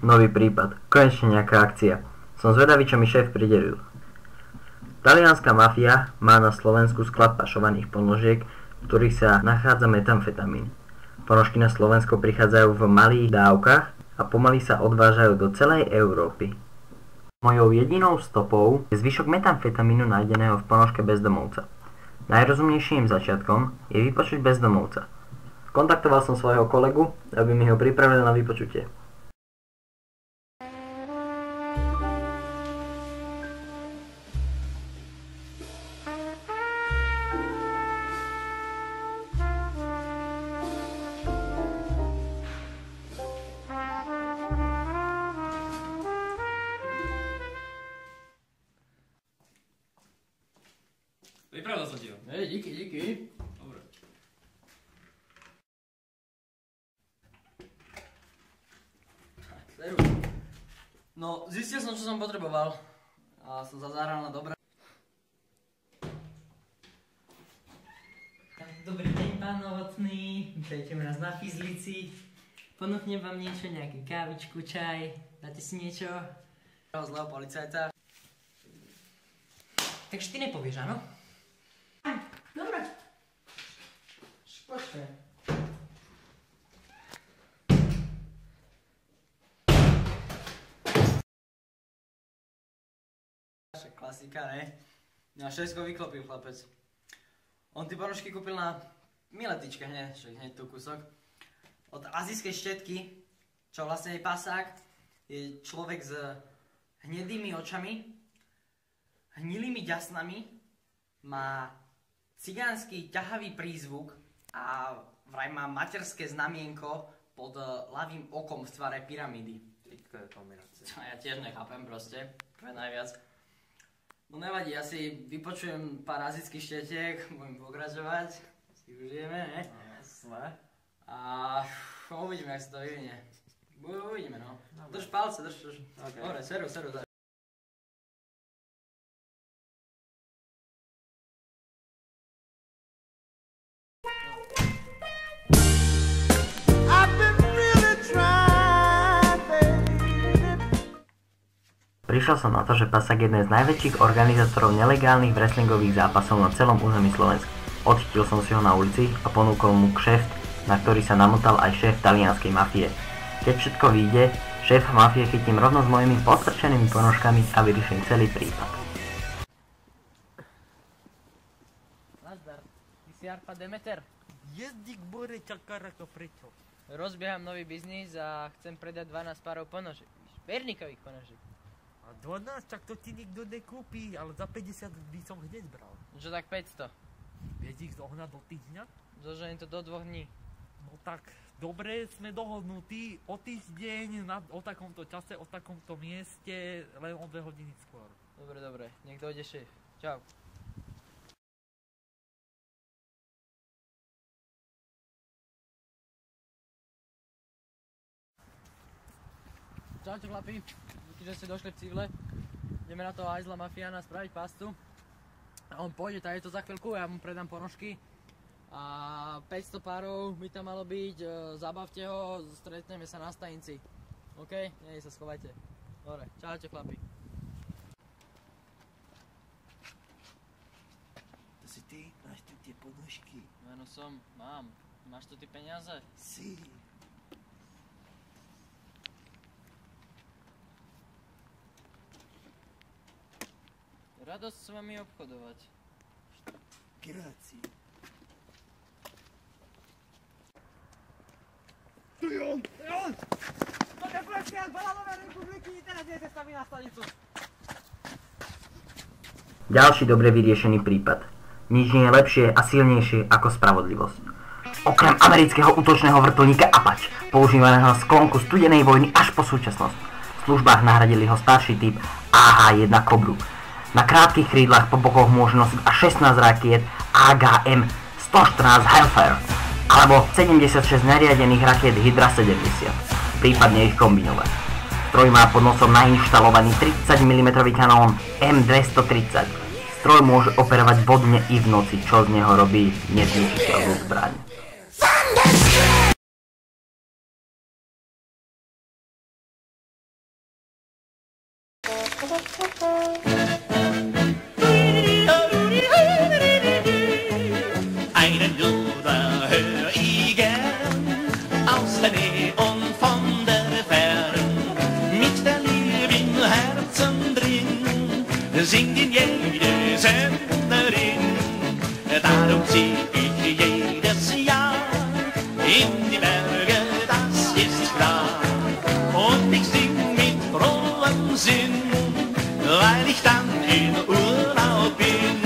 Nový prípad. Konečne nejaká akcia. Som zvedavý, čo mi šéf pridelil. Talianska mafia má na Slovensku sklad pašovaných ponožiek, v ktorých sa nachádza metamfetamín. Ponožky na Slovensko prichádzajú v malých dávkach a pomaly sa odvážajú do celej Európy. Mojou jedinou stopou je zvyšok metamfetamínu nájdeného v ponožke bezdomovca. Najrozumnejším začiatkom je vypočuť bezdomovca. Kontaktoval som svojho kolegu, aby mi ho pripravil na vypočutie. Vypravil som ti ho. Díky. Dobre. No, zistil som, čo som potreboval. A som sa zahral na dobré. Dobrý deň, pán Novotný. Vítajte u nás na Fizlici. Ponúknem vám niečo, nejaké kávičku, čaj. Dáte si niečo? Zlého policajta. Takže ty nepovieš, áno? Dobre. Počkaj. Klasika, ne? No a všetko vyklopil chlapec. On ty ponožky kúpil na Miletičke, hneď tu kúsok. Od azijskej štetky, čo vlastne je pasák, je človek s hnedými očami, hnilými ďasnami, má cigánsky ťahavý prízvuk a vraj má materské znamienko pod ľavým okom v tvare pyramídy. To je kombinácia. Čo ja tiež nechápem proste, pre najviac. No nevadí, ja si vypočujem pár azijských štetiek, budem pokračovať, si užijeme, ne? Jasné. A uvidíme, jak sa to vyvinie. Uvidíme, no. Drž palce, drž. Okay. Dobre, seru. Prišiel som na to, že Pasák je jeden z najväčších organizátorov nelegálnych wrestlingových zápasov na celom území Slovenska. Odchytil som si ho na ulici a ponúkol mu kšeft, na ktorý sa namotal aj šéf talianskej mafie. Keď všetko vyjde, šéf mafie chytím rovno s mojimi postrčenými ponožkami a vyriešim celý prípad. Nazdar, ty si Arpa Demeter. Jezdík bude čakať ako prečo. Rozbieham nový biznis a chcem predať 12 párov ponožiek. Vernikových ponožiek. A 12, tak to ti nikto nekúpi, ale za 50 by som hneď bral. Čo tak 500? Vieš ich zohnať do týždňa? Zoženiem to do 2 dní. No tak, dobre, sme dohodnutí o týždeň, o takomto čase, o takomto mieste, len o 2 hodiny skôr. Dobre, nech dojde šéf. Čau. Čaute chlapi, díky, že ste došli v cívle. Ideme na toho hajzla mafiána spraviť pastu. A on pôjde, tady to za chvíľku, ja mu predám ponožky. A 500 párov by tam malo byť, zabavte ho, stretneme sa na stanici. OK? Nej sa schovajte. Dobre, čaute chlapi. To si ty, máš tu tie ponožky. Áno som, mám. Máš tu ty peniaze? Si. Radosť s vami obchodovať. Grazie. Tu je on! To je prezident Balanovej republiky, teraz jete s nami na stanicu. Ďalší dobre vyriešený prípad. Nič nie je lepšie a silnejšie ako spravodlivosť. Okrem amerického útočného vrtuľníka Apache, používaného z sklonku studenej vojny až po súčasnosť, v službách nahradili ho starší typ AH-1 Cobru. Na krátkych krídlach po bokoch môže nosiť až 16 rakiet AGM-114 Hellfire alebo 76 nariadených rakiet Hydra 70, prípadne ich kombinovať. Stroj má pod nosom nainštalovaný 30 mm kanón M230. Stroj môže operovať vodne i v noci, čo z neho robí nezničiteľnú zbraň. Einen Jura hör ich gern aus der Nähe und von der Fern. Mit der Liebe im Herzen drin singt in jede Senderin. Darum zieh ich jedes Jahr in die Berge, das ist klar. Und ich sing mit frohem Sinn, weil ich dann in Urlaub bin.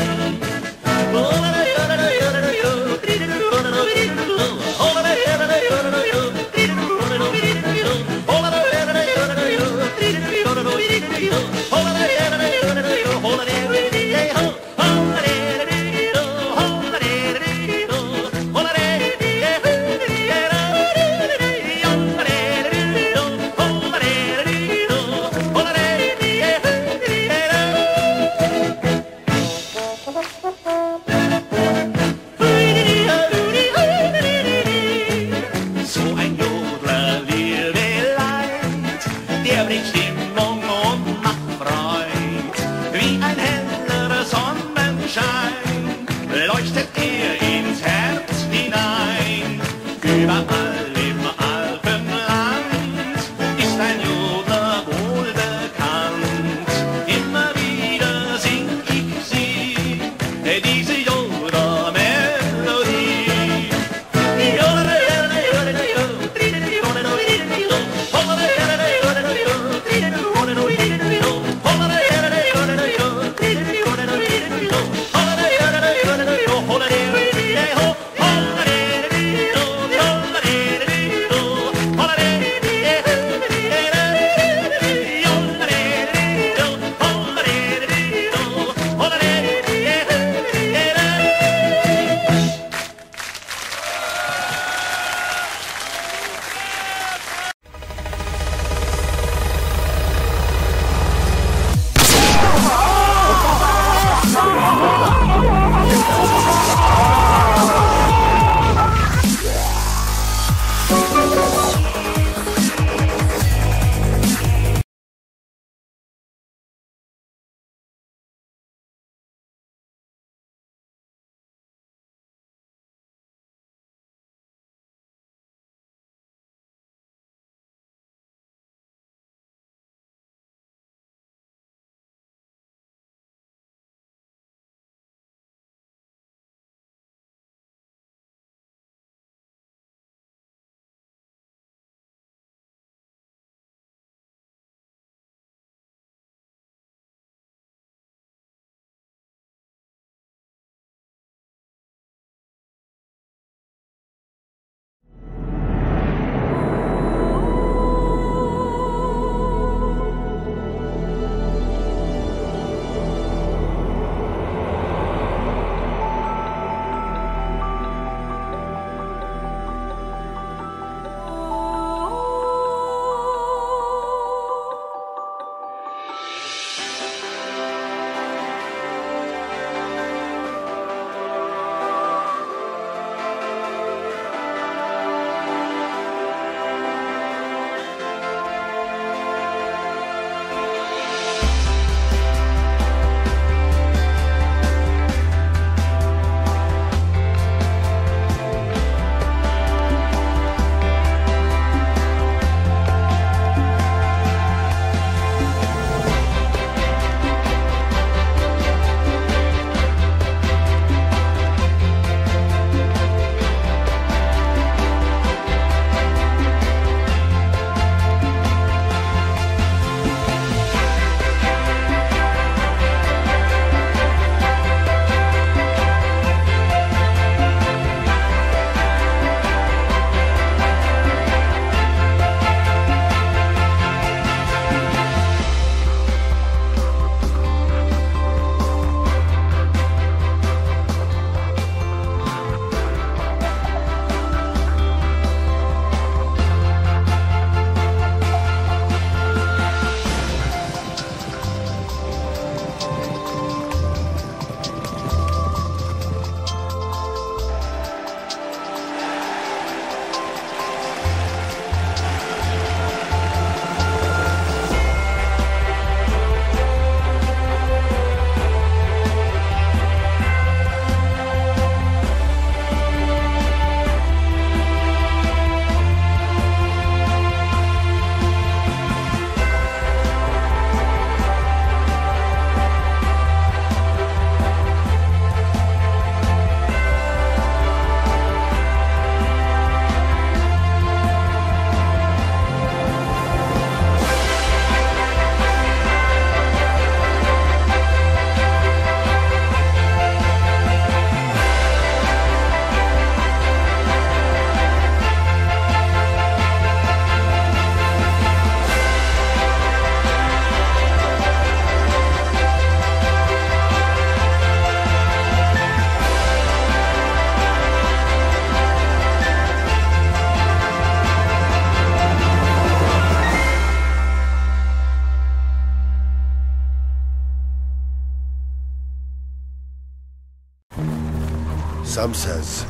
Some says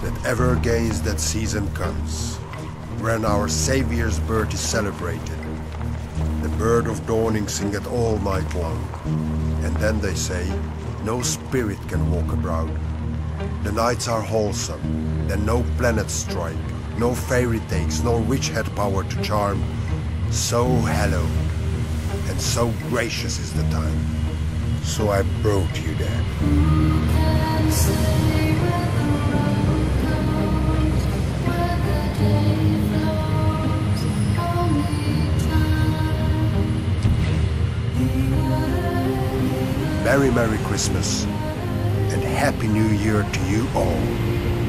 that ever again that season comes, when our Saviour's birth is celebrated. The bird of dawning singeth all night long, and then they say, no spirit can walk abroad. The nights are wholesome, then no planets strike, no fairy takes, nor witch had power to charm. So hallowed, and so gracious is the time. So I brought you that. Merry Merry Christmas and Happy New Year to you all.